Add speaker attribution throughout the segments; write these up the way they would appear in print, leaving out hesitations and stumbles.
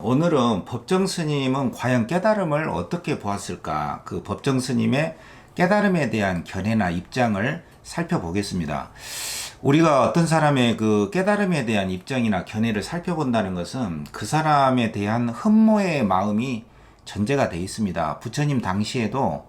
Speaker 1: 오늘은 법정 스님은 과연 깨달음을 어떻게 보았을까? 그 법정 스님의 깨달음에 대한 견해나 입장을 살펴보겠습니다. 우리가 어떤 사람의 그 깨달음에 대한 입장이나 견해를 살펴본다는 것은 그 사람에 대한 흠모의 마음이 전제가 되어 있습니다. 부처님 당시에도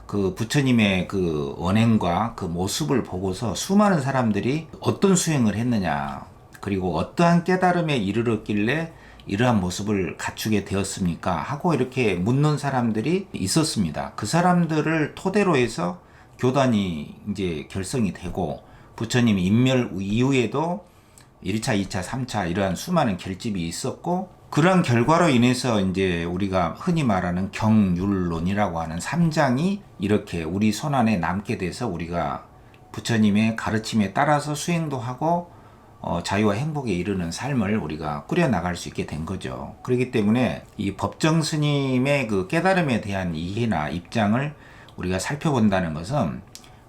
Speaker 1: 그 부처님의 그 언행과 그 모습을 보고서 수많은 사람들이 어떤 수행을 했느냐, 그리고 어떠한 깨달음에 이르렀길래 이러한 모습을 갖추게 되었습니까? 하고 이렇게 묻는 사람들이 있었습니다. 그 사람들을 토대로 해서 교단이 이제 결성이 되고, 부처님 인멸 이후에도 1차, 2차, 3차 이러한 수많은 결집이 있었고, 그러한 결과로 인해서 이제 우리가 흔히 말하는 경율론이라고 하는 3장이 이렇게 우리 손안에 남게 돼서 우리가 부처님의 가르침에 따라서 수행도 하고 자유와 행복에 이르는 삶을 우리가 꾸려나갈 수 있게 된 거죠. 그렇기 때문에 이 법정 스님의 그 깨달음에 대한 이해나 입장을 우리가 살펴본다는 것은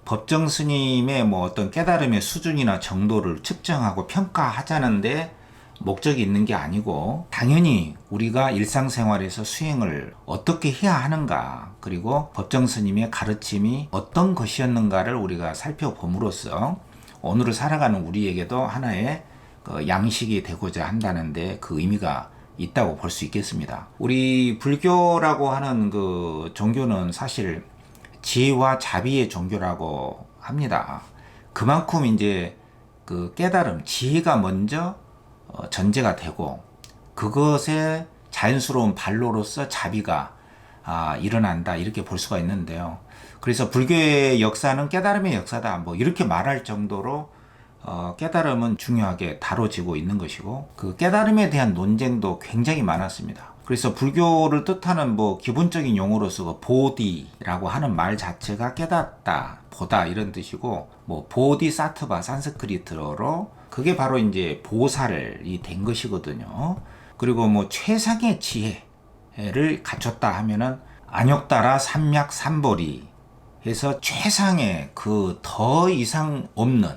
Speaker 1: 법정 스님의 뭐 어떤 깨달음의 수준이나 정도를 측정하고 평가하자는데 목적이 있는 게 아니고, 당연히 우리가 일상생활에서 수행을 어떻게 해야 하는가, 그리고 법정 스님의 가르침이 어떤 것이었는가를 우리가 살펴봄으로써 오늘을 살아가는 우리에게도 하나의 그 양식이 되고자 한다는데 그 의미가 있다고 볼 수 있겠습니다. 우리 불교라고 하는 그 종교는 사실 지혜와 자비의 종교라고 합니다. 그만큼 이제 그 깨달음, 지혜가 먼저 전제가 되고, 그것의 자연스러운 발로로서 자비가 일어난다, 이렇게 볼 수가 있는데요. 그래서 불교의 역사는 깨달음의 역사다, 뭐 이렇게 말할 정도로 깨달음은 중요하게 다뤄지고 있는 것이고, 그 깨달음에 대한 논쟁도 굉장히 많았습니다. 그래서 불교를 뜻하는 뭐 기본적인 용어로서 그 보디라고 하는 말 자체가 깨닫다, 보다 이런 뜻이고, 뭐 보디사트바 산스크리트어로 그게 바로 이제 보살이 된 것이거든요. 그리고 뭐 최상의 지혜를 갖췄다 하면은 안욕따라 삼약 삼보리 해서 최상의 그 더 이상 없는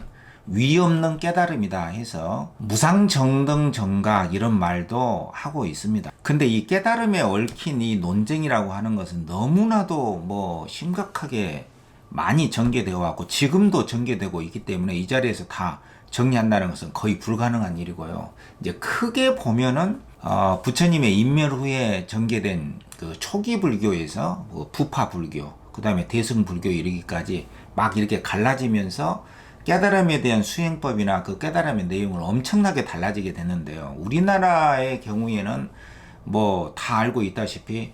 Speaker 1: 위 없는 깨달음이다 해서 무상정등정각 이런 말도 하고 있습니다. 근데 이 깨달음에 얽힌 이 논쟁이라고 하는 것은 너무나도 뭐 심각하게 많이 전개되어 왔고 지금도 전개되고 있기 때문에 이 자리에서 다 정리한다는 것은 거의 불가능한 일이고요. 이제 크게 보면은 부처님의 인멸 후에 전개된 그 초기 불교에서 부파 불교, 그 다음에 대승 불교 이르기까지 막 이렇게 갈라지면서 깨달음에 대한 수행법이나 그 깨달음의 내용을 엄청나게 달라지게 되는데요. 우리나라의 경우에는 뭐 다 알고 있다시피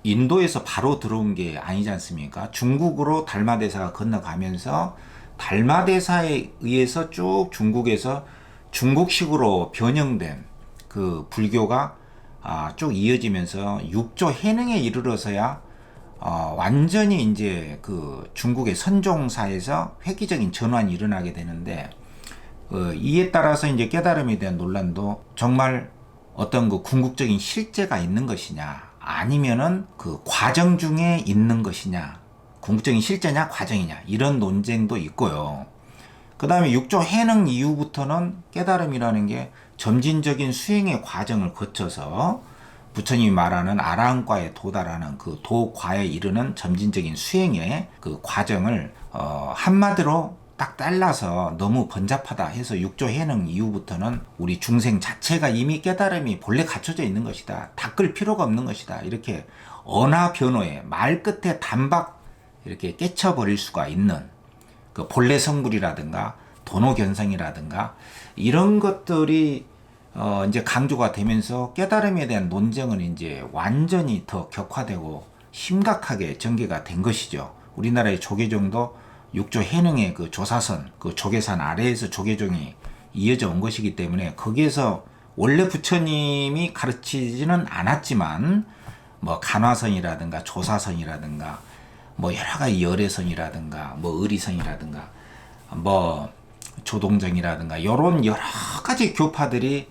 Speaker 1: 인도에서 바로 들어온 게 아니지 않습니까? 중국으로 달마대사가 건너가면서 달마대사에 의해서 쭉 중국에서 중국식으로 변형된 그 불교가 쭉 이어지면서 육조 해능에 이르러서야 완전히 이제 그 중국의 선종사에서 획기적인 전환이 일어나게 되는데, 이에 따라서 이제 깨달음에 대한 논란도 정말 어떤 그 궁극적인 실제가 있는 것이냐, 아니면은 그 과정 중에 있는 것이냐, 궁극적인 실제냐 과정이냐, 이런 논쟁도 있고요. 그 다음에 육조 해능 이후부터는 깨달음이라는 게 점진적인 수행의 과정을 거쳐서 부처님이 말하는 아라한과에 도달하는 그 도과에 이르는 점진적인 수행의 그 과정을 한마디로 딱 잘라서 너무 번잡하다 해서 육조 해능 이후부터는 우리 중생 자체가 이미 깨달음이 본래 갖춰져 있는 것이다, 닦을 필요가 없는 것이다, 이렇게 언화 변호에 말 끝에 단박 이렇게 깨쳐버릴 수가 있는 그 본래 성불이라든가 도노견성이라든가 이런 것들이 이제 강조가 되면서 깨달음에 대한 논쟁은 이제 완전히 더 격화되고 심각하게 전개가 된 것이죠. 우리나라의 조계종도 육조 해능의 그 조사선, 그 조계산 아래에서 조계종이 이어져 온 것이기 때문에 거기에서 원래 부처님이 가르치지는 않았지만 뭐 간화선이라든가 조사선이라든가 뭐 여러 가지 열애선이라든가 뭐 의리선이라든가 뭐 조동정이라든가 이런 여러 가지 교파들이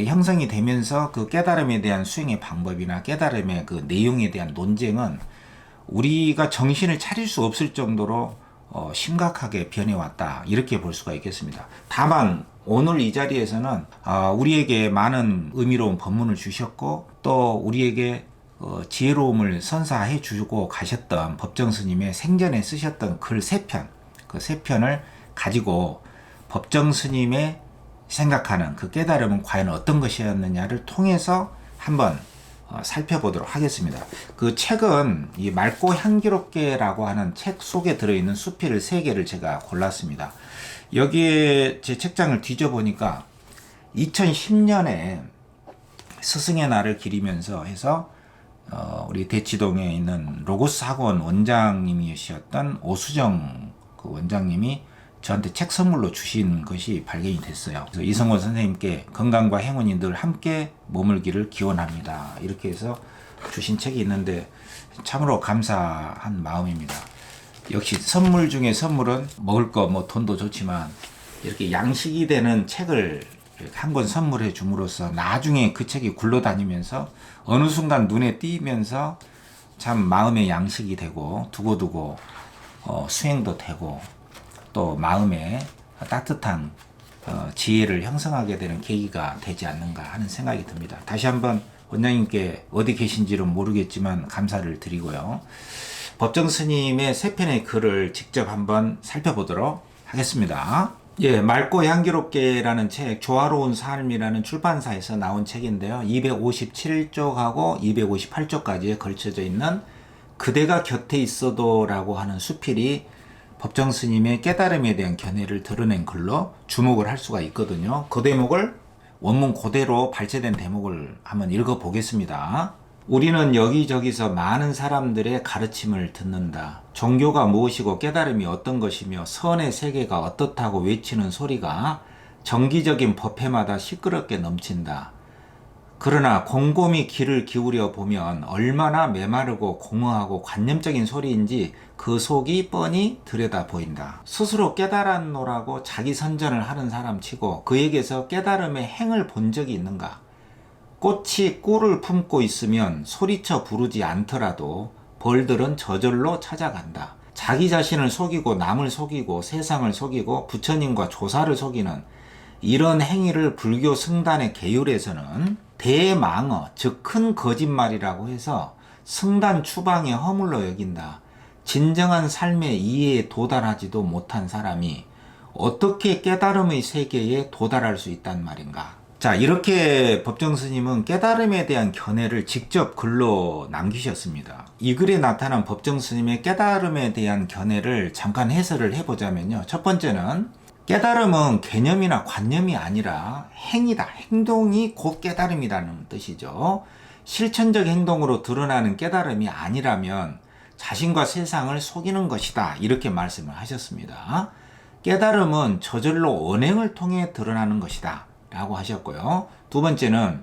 Speaker 1: 형성이 되면서 그 깨달음에 대한 수행의 방법이나 깨달음의 그 내용에 대한 논쟁은 우리가 정신을 차릴 수 없을 정도로 심각하게 변해왔다, 이렇게 볼 수가 있겠습니다. 다만 오늘 이 자리에서는 우리에게 많은 의미로운 법문을 주셨고 또 우리에게 지혜로움을 선사해 주고 가셨던 법정 스님의 생전에 쓰셨던 글 3편, 그 3편을 가지고 법정 스님의 생각하는 그 깨달음은 과연 어떤 것이었느냐를 통해서 한번 살펴보도록 하겠습니다. 그 책은 이 맑고 향기롭게라고 하는 책 속에 들어있는 수필을 3개를 제가 골랐습니다. 여기에 제 책장을 뒤져보니까 2010년에 스승의 날을 기리면서 해서 우리 대치동에 있는 로고스 학원 원장님이셨던 오수정 그 원장님이 저한테 책 선물로 주신 것이 발견이 됐어요. 그래서 이성원 선생님께 건강과 행운이 늘 함께 머물기를 기원합니다. 이렇게 해서 주신 책이 있는데 참으로 감사한 마음입니다. 역시 선물 중에 선물은 먹을 거 뭐 돈도 좋지만 이렇게 양식이 되는 책을 한 권 선물해 줌으로써 나중에 그 책이 굴러다니면서 어느 순간 눈에 띄면서 참 마음의 양식이 되고 두고두고 수행도 되고 또 마음에 따뜻한 지혜를 형성하게 되는 계기가 되지 않는가 하는 생각이 듭니다. 다시 한번 원장님께 어디 계신지는 모르겠지만 감사를 드리고요. 법정 스님의 3편의 글을 직접 한번 살펴보도록 하겠습니다. 예, 맑고 향기롭게라는 책, 조화로운 삶이라는 출판사에서 나온 책인데요. 257쪽하고 258쪽까지에 걸쳐져 있는 그대가 곁에 있어도라고 하는 수필이 법정 스님의 깨달음에 대한 견해를 드러낸 글로 주목을 할 수가 있거든요. 그 대목을 원문 그대로 발췌된 대목을 한번 읽어보겠습니다. 우리는 여기저기서 많은 사람들의 가르침을 듣는다. 종교가 무엇이고 깨달음이 어떤 것이며 선의 세계가 어떻다고 외치는 소리가 정기적인 법회마다 시끄럽게 넘친다. 그러나 곰곰이 귀를 기울여 보면 얼마나 메마르고 공허하고 관념적인 소리인지 그 속이 뻔히 들여다 보인다. 스스로 깨달았노라고 자기 선전을 하는 사람 치고 그에게서 깨달음의 행을 본 적이 있는가? 꽃이 꿀을 품고 있으면 소리쳐 부르지 않더라도 벌들은 저절로 찾아간다. 자기 자신을 속이고 남을 속이고 세상을 속이고 부처님과 조사를 속이는 이런 행위를 불교 승단의 계율에서는 대망어, 즉 큰 거짓말이라고 해서 승단 추방의 허물로 여긴다. 진정한 삶의 이해에 도달하지도 못한 사람이 어떻게 깨달음의 세계에 도달할 수 있단 말인가? 자, 이렇게 법정 스님은 깨달음에 대한 견해를 직접 글로 남기셨습니다. 이 글에 나타난 법정 스님의 깨달음에 대한 견해를 잠깐 해설을 해보자면요. 첫 번째는 깨달음은 개념이나 관념이 아니라 행이다. 행동이 곧 깨달음이라는 뜻이죠. 실천적 행동으로 드러나는 깨달음이 아니라면 자신과 세상을 속이는 것이다. 이렇게 말씀을 하셨습니다. 깨달음은 저절로 언행을 통해 드러나는 것이다. 라고 하셨고요. 두 번째는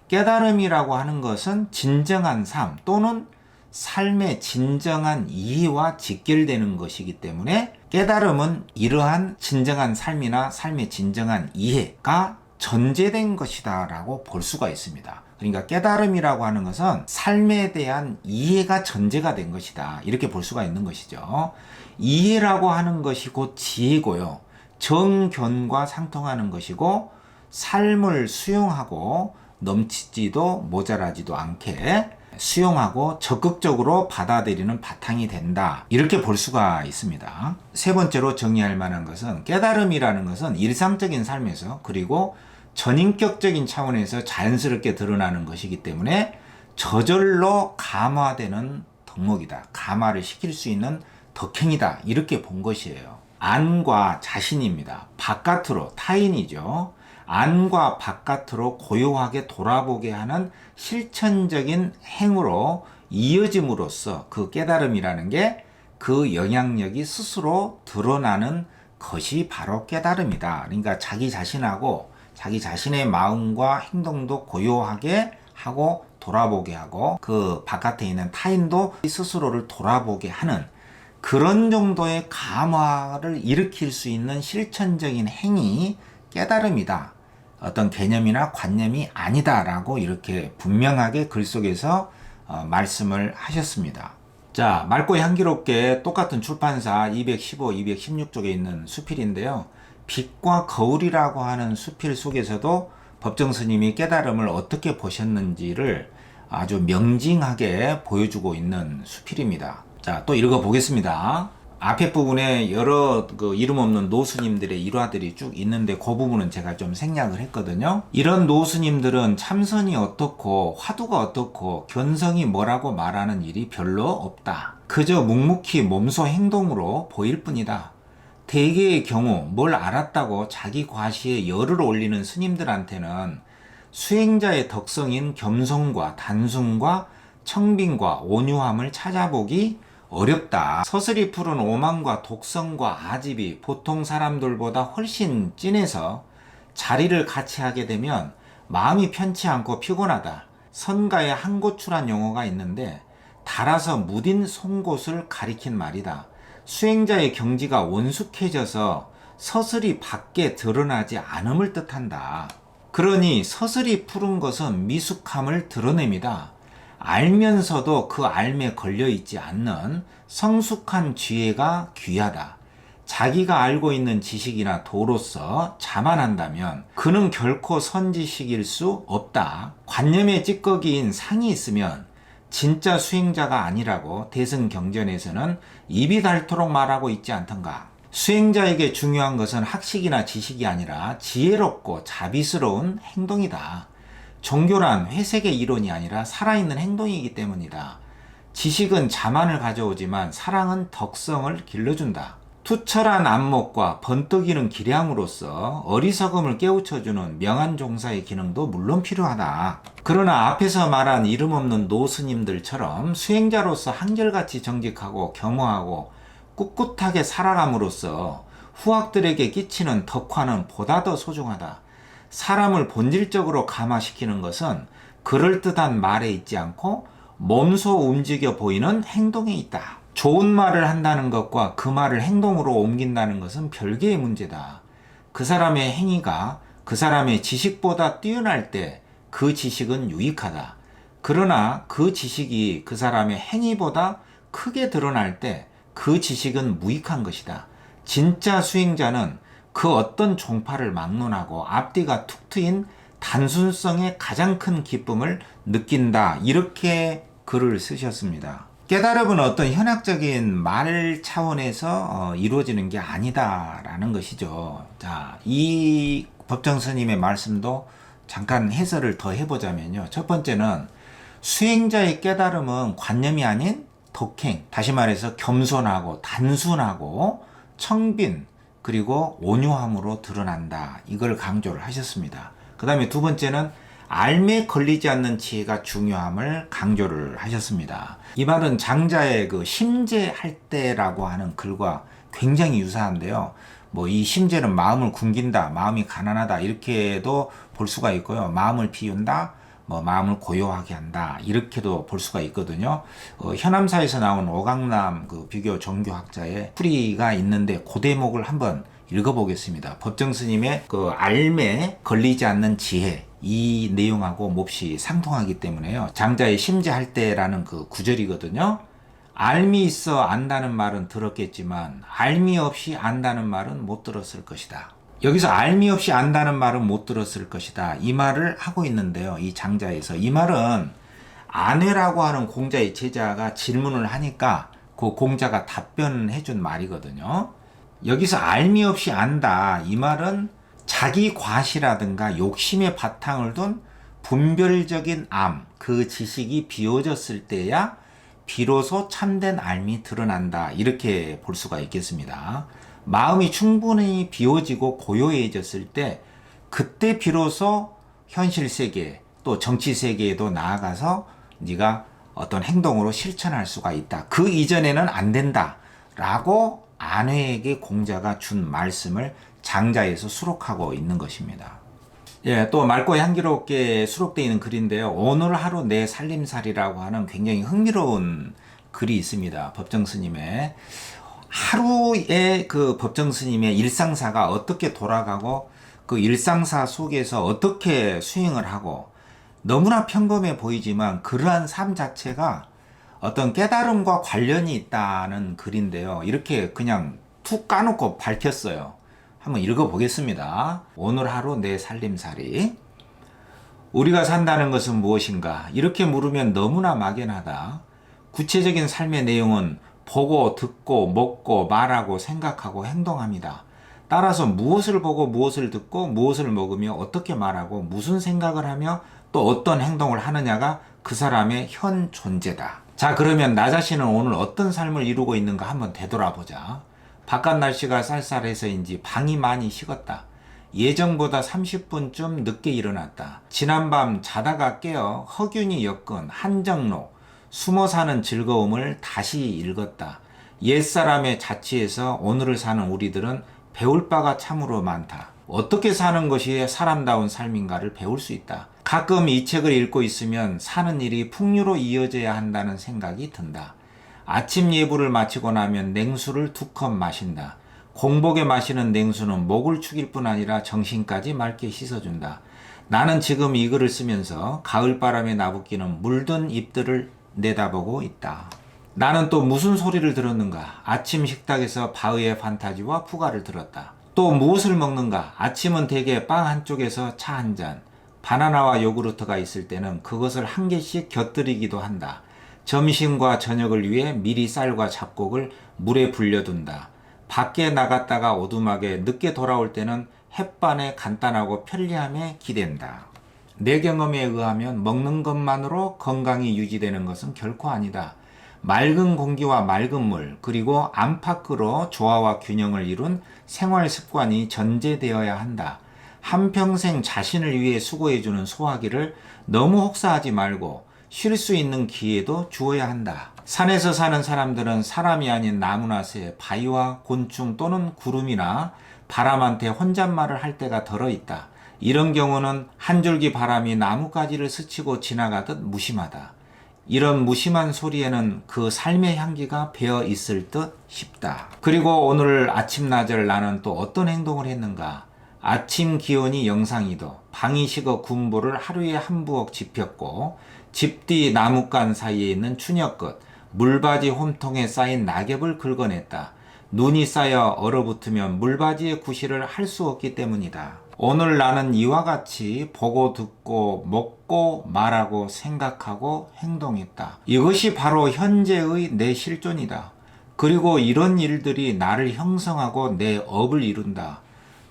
Speaker 1: 깨달음이라고 하는 것은 진정한 삶 또는 삶의 진정한 이해와 직결되는 것이기 때문에 깨달음은 이러한 진정한 삶이나 삶의 진정한 이해가 전제된 것이다 라고 볼 수가 있습니다. 그러니까 깨달음이라고 하는 것은 삶에 대한 이해가 전제가 된 것이다 이렇게 볼 수가 있는 것이죠. 이해라고 하는 것이 곧 지혜고요. 정견과 상통하는 것이고 삶을 수용하고 넘치지도 모자라지도 않게 수용하고 적극적으로 받아들이는 바탕이 된다. 이렇게 볼 수가 있습니다. 세 번째로 정리할 만한 것은 깨달음이라는 것은 일상적인 삶에서 그리고 전인격적인 차원에서 자연스럽게 드러나는 것이기 때문에 저절로 감화되는 덕목이다. 감화를 시킬 수 있는 덕행이다. 이렇게 본 것이에요. 안과 자신입니다. 바깥으로 타인이죠. 안과 바깥으로 고요하게 돌아보게 하는 실천적인 행으로 이어짐으로써 그 깨달음이라는 게 그 영향력이 스스로 드러나는 것이 바로 깨달음이다. 그러니까 자기 자신하고 자기 자신의 마음과 행동도 고요하게 하고 돌아보게 하고 그 바깥에 있는 타인도 스스로를 돌아보게 하는 그런 정도의 감화를 일으킬 수 있는 실천적인 행위 깨달음이다. 어떤 개념이나 관념이 아니다라고 이렇게 분명하게 글 속에서 말씀을 하셨습니다. 자, 맑고 향기롭게 똑같은 출판사 215, 216쪽에 있는 수필인데요. 빛과 거울이라고 하는 수필 속에서도 법정 스님이 깨달음을 어떻게 보셨는지를 아주 명징하게 보여주고 있는 수필입니다. 자, 또 읽어 보겠습니다. 앞에 부분에 여러 이름 없는 노스님들의 일화들이 쭉 있는데 그 부분은 제가 좀 생략을 했거든요. 이런 노스님들은 참선이 어떻고 화두가 어떻고 견성이 뭐라고 말하는 일이 별로 없다. 그저 묵묵히 몸소 행동으로 보일 뿐이다. 대개의 경우 뭘 알았다고 자기 과시에 열을 올리는 스님들한테는 수행자의 덕성인 겸손과 단순과 청빈과 온유함을 찾아보기 어렵다. 서슬이 푸른 오만과 독성과 아집이 보통 사람들보다 훨씬 진해서 자리를 같이 하게 되면 마음이 편치 않고 피곤하다. 선가에 한고추란 용어가 있는데 달아서 무딘 송곳을 가리킨 말이다. 수행자의 경지가 원숙해져서 서슬이 밖에 드러나지 않음을 뜻한다. 그러니 서슬이 푸른 것은 미숙함을 드러냅니다. 알면서도 그 알매 걸려있지 않는 성숙한 지혜가 귀하다. 자기가 알고 있는 지식이나 도로서 자만한다면 그는 결코 선지식일 수 없다. 관념의 찌꺼기인 상이 있으면 진짜 수행자가 아니라고 대승경전에서는 입이 닳도록 말하고 있지 않던가. 수행자에게 중요한 것은 학식이나 지식이 아니라 지혜롭고 자비스러운 행동이다. 종교란 회색의 이론이 아니라 살아있는 행동이기 때문이다. 지식은 자만을 가져오지만 사랑은 덕성을 길러준다. 투철한 안목과 번뜩이는 기량으로서 어리석음을 깨우쳐주는 명한 종사의 기능도 물론 필요하다. 그러나 앞에서 말한 이름 없는 노스님들처럼 수행자로서 한결같이 정직하고 겸허하고 꿋꿋하게 살아감으로써 후학들에게 끼치는 덕화는 보다 더 소중하다. 사람을 본질적으로 감화시키는 것은 그럴듯한 말에 있지 않고 몸소 움직여 보이는 행동에 있다. 좋은 말을 한다는 것과 그 말을 행동으로 옮긴다는 것은 별개의 문제다. 그 사람의 행위가 그 사람의 지식보다 뛰어날 때 그 지식은 유익하다. 그러나 그 지식이 그 사람의 행위보다 크게 드러날 때 그 지식은 무익한 것이다. 진짜 수행자는 그 어떤 종파를 막론하고 앞뒤가 툭 트인 단순성의 가장 큰 기쁨을 느낀다. 이렇게 글을 쓰셨습니다. 깨달음은 어떤 현학적인 말 차원에서 이루어지는 게 아니다라는 것이죠. 자, 이 법정 스님의 말씀도 잠깐 해설을 더 해보자면요. 첫 번째는 수행자의 깨달음은 관념이 아닌 덕행, 다시 말해서 겸손하고 단순하고 청빈 그리고 온유함으로 드러난다. 이걸 강조를 하셨습니다. 그 다음에 두 번째는 알매 걸리지 않는 지혜가 중요함을 강조를 하셨습니다. 이 말은 장자의 그 심재할 때라고 하는 글과 굉장히 유사한데요. 뭐 이 심재는 마음을 굶긴다, 마음이 가난하다 이렇게도 볼 수가 있고요. 마음을 비운다, 뭐 마음을 고요하게 한다 이렇게도 볼 수가 있거든요. 현암사에서 나온 오강남 그 비교 종교학자의 풀이가 있는데 그 대목을 한번 읽어보겠습니다. 법정 스님의 그 알매 걸리지 않는 지혜 이 내용하고 몹시 상통하기 때문에요. 장자의 심재할 때라는 그 구절이거든요. 알미 있어 안다는 말은 들었겠지만 알미 없이 안다는 말은 못 들었을 것이다. 여기서 알미 없이 안다는 말은 못 들었을 것이다. 이 말을 하고 있는데요. 이 장자에서 이 말은 안회라고 하는 공자의 제자가 질문을 하니까 그 공자가 답변해 준 말이거든요. 여기서 알미 없이 안다. 이 말은 자기 과시라든가 욕심의 바탕을 둔 분별적인 암, 그 지식이 비워졌을 때야 비로소 참된 알미 드러난다. 이렇게 볼 수가 있겠습니다. 마음이 충분히 비워지고 고요해졌을 때 그때 비로소 현실 세계 또 정치 세계에도 나아가서 네가 어떤 행동으로 실천할 수가 있다. 그 이전에는 안 된다. 라고 안회에게 공자가 준 말씀을 장자에서 수록하고 있는 것입니다. 예, 또 맑고 향기롭게 수록되어 있는 글인데요. 오늘 하루 내 살림살이라고 하는 굉장히 흥미로운 글이 있습니다. 법정 스님의 하루의 그 법정 스님의 일상사가 어떻게 돌아가고 그 일상사 속에서 어떻게 수행을 하고 너무나 평범해 보이지만 그러한 삶 자체가 어떤 깨달음과 관련이 있다는 글인데요. 이렇게 그냥 툭 까놓고 밝혔어요. 한번 읽어보겠습니다. 오늘 하루 내 살림살이. 우리가 산다는 것은 무엇인가? 이렇게 물으면 너무나 막연하다. 구체적인 삶의 내용은 보고, 듣고, 먹고, 말하고, 생각하고, 행동합니다. 따라서 무엇을 보고, 무엇을 듣고, 무엇을 먹으며, 어떻게 말하고, 무슨 생각을 하며, 또 어떤 행동을 하느냐가 그 사람의 현 존재다. 자, 그러면 나 자신은 오늘 어떤 삶을 이루고 있는가 한번 되돌아보자. 바깥 날씨가 쌀쌀해서인지 방이 많이 식었다. 예정보다 30분쯤 늦게 일어났다. 지난밤 자다가 깨어 허균이 엮은 한정록, 숨어 사는 즐거움을 다시 읽었다. 옛사람의 자취에서 오늘을 사는 우리들은 배울 바가 참으로 많다. 어떻게 사는 것이 사람다운 삶인가를 배울 수 있다. 가끔 이 책을 읽고 있으면 사는 일이 풍류로 이어져야 한다는 생각이 든다. 아침 예불을 마치고 나면 냉수를 2컵 마신다. 공복에 마시는 냉수는 목을 축일 뿐 아니라 정신까지 맑게 씻어준다. 나는 지금 이 글을 쓰면서 가을바람에 나부끼는 물든 잎들을 내다보고 있다. 나는 또 무슨 소리를 들었는가? 아침 식탁에서 바흐의 판타지와 푸가를 들었다. 또 무엇을 먹는가? 아침은 대개 빵 한쪽에서 차 한 잔, 바나나와 요구르트가 있을 때는 그것을 한 개씩 곁들이기도 한다. 점심과 저녁을 위해 미리 쌀과 잡곡을 물에 불려둔다. 밖에 나갔다가 오두막에 늦게 돌아올 때는 햇반에 간단하고 편리함에 기댄다. 내 경험에 의하면 먹는 것만으로 건강이 유지되는 것은 결코 아니다. 맑은 공기와 맑은 물, 그리고 안팎으로 조화와 균형을 이룬 생활 습관이 전제되어야 한다. 한평생 자신을 위해 수고해주는 소화기를 너무 혹사하지 말고 쉴 수 있는 기회도 주어야 한다. 산에서 사는 사람들은 사람이 아닌 나무나 새, 바위와 곤충 또는 구름이나 바람한테 혼잣말을 할 때가 덜어 있다. 이런 경우는 한 줄기 바람이 나뭇가지를 스치고 지나가듯 무심하다. 이런 무심한 소리에는 그 삶의 향기가 배어 있을 듯 싶다. 그리고 오늘 아침나절 나는 또 어떤 행동을 했는가? 아침 기온이 영상이도 방이 식어 군보를 하루에 한 부엌 지폈고, 집 뒤 나뭇간 사이에 있는 추녀끝, 물바지 홈통에 쌓인 낙엽을 긁어냈다. 눈이 쌓여 얼어붙으면 물바지의 구실을 할 수 없기 때문이다. 오늘 나는 이와 같이 보고 듣고 먹고 말하고 생각하고 행동했다. 이것이 바로 현재의 내 실존이다. 그리고 이런 일들이 나를 형성하고 내 업을 이룬다.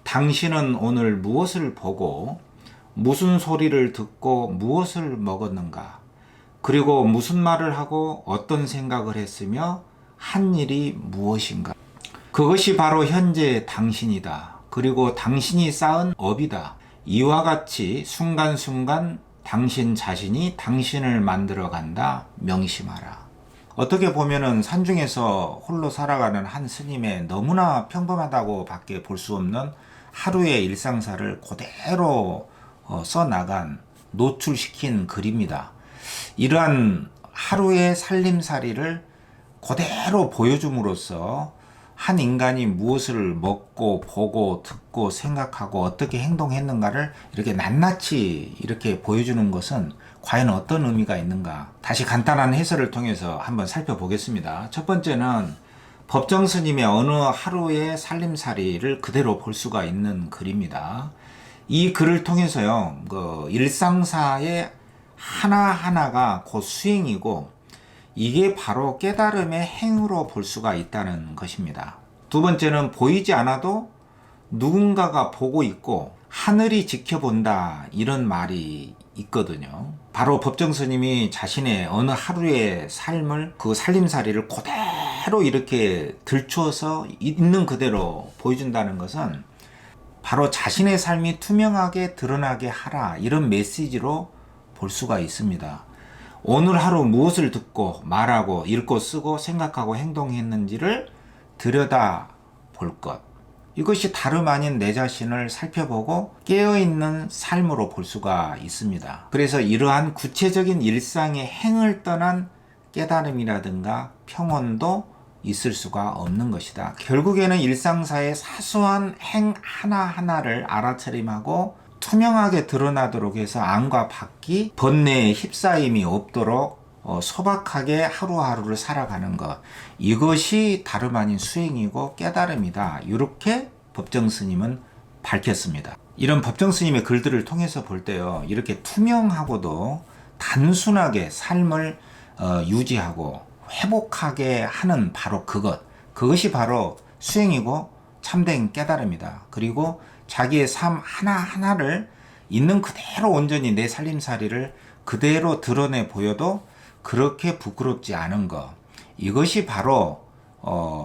Speaker 1: 당신은 오늘 무엇을 보고 무슨 소리를 듣고 무엇을 먹었는가? 그리고 무슨 말을 하고 어떤 생각을 했으며 한 일이 무엇인가? 그것이 바로 현재의 당신이다. 그리고 당신이 쌓은 업이다. 이와 같이 순간순간 당신 자신이 당신을 만들어 간다. 명심하라. 어떻게 보면은 산중에서 홀로 살아가는 한 스님의 너무나 평범하다고 밖에 볼 수 없는 하루의 일상사를 그대로 써나간, 노출시킨 글입니다. 이러한 하루의 살림살이를 그대로 보여줌으로써 한 인간이 무엇을 먹고 보고 듣고 생각하고 어떻게 행동했는가를 이렇게 낱낱이 이렇게 보여주는 것은 과연 어떤 의미가 있는가? 다시 간단한 해설을 통해서 한번 살펴보겠습니다. 첫 번째는 법정 스님의 어느 하루의 살림살이를 그대로 볼 수가 있는 글입니다. 이 글을 통해서요, 일상사의 하나하나가 곧 수행이고, 이게 바로 깨달음의 행으로 볼 수가 있다는 것입니다. 두 번째는 보이지 않아도 누군가가 보고 있고 하늘이 지켜본다, 이런 말이 있거든요. 바로 법정 스님이 자신의 어느 하루의 삶을, 그 살림살이를 그대로 이렇게 들추어서 있는 그대로 보여준다는 것은 바로 자신의 삶이 투명하게 드러나게 하라, 이런 메시지로 볼 수가 있습니다. 오늘 하루 무엇을 듣고 말하고 읽고 쓰고 생각하고 행동했는지를 들여다 볼 것, 이것이 다름 아닌 내 자신을 살펴보고 깨어있는 삶으로 볼 수가 있습니다. 그래서 이러한 구체적인 일상의 행을 떠난 깨달음이라든가 평온도 있을 수가 없는 것이다. 결국에는 일상사의 사소한 행 하나하나를 알아차림하고 투명하게 드러나도록 해서 안과 밖이 번뇌에 휩싸임이 없도록 소박하게 하루하루를 살아가는 것, 이것이 다름 아닌 수행이고 깨달음이다. 이렇게 법정 스님은 밝혔습니다. 이런 법정 스님의 글들을 통해서 볼 때요, 이렇게 투명하고도 단순하게 삶을 유지하고 회복하게 하는 바로 그것이 바로 수행이고 참된 깨달음이다. 그리고 자기의 삶 하나하나를 있는 그대로 온전히 내 살림살이를 그대로 드러내 보여도 그렇게 부끄럽지 않은 것, 이것이 바로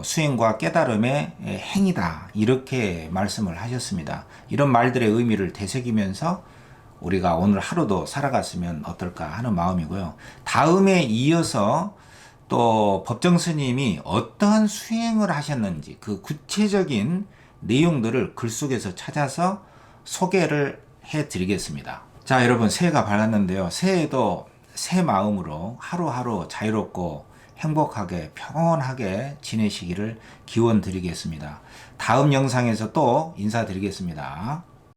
Speaker 1: 수행과 깨달음의 행위다, 이렇게 말씀을 하셨습니다. 이런 말들의 의미를 되새기면서 우리가 오늘 하루도 살아갔으면 어떨까 하는 마음이고요. 다음에 이어서 또 법정 스님이 어떠한 수행을 하셨는지 그 구체적인 내용들을 글 속에서 찾아서 소개를 해 드리겠습니다. 자, 여러분, 새해가 밝았는데요. 새해에도 새 마음으로 하루하루 자유롭고 행복하게 평온하게 지내시기를 기원 드리겠습니다. 다음 영상에서 또 인사드리겠습니다.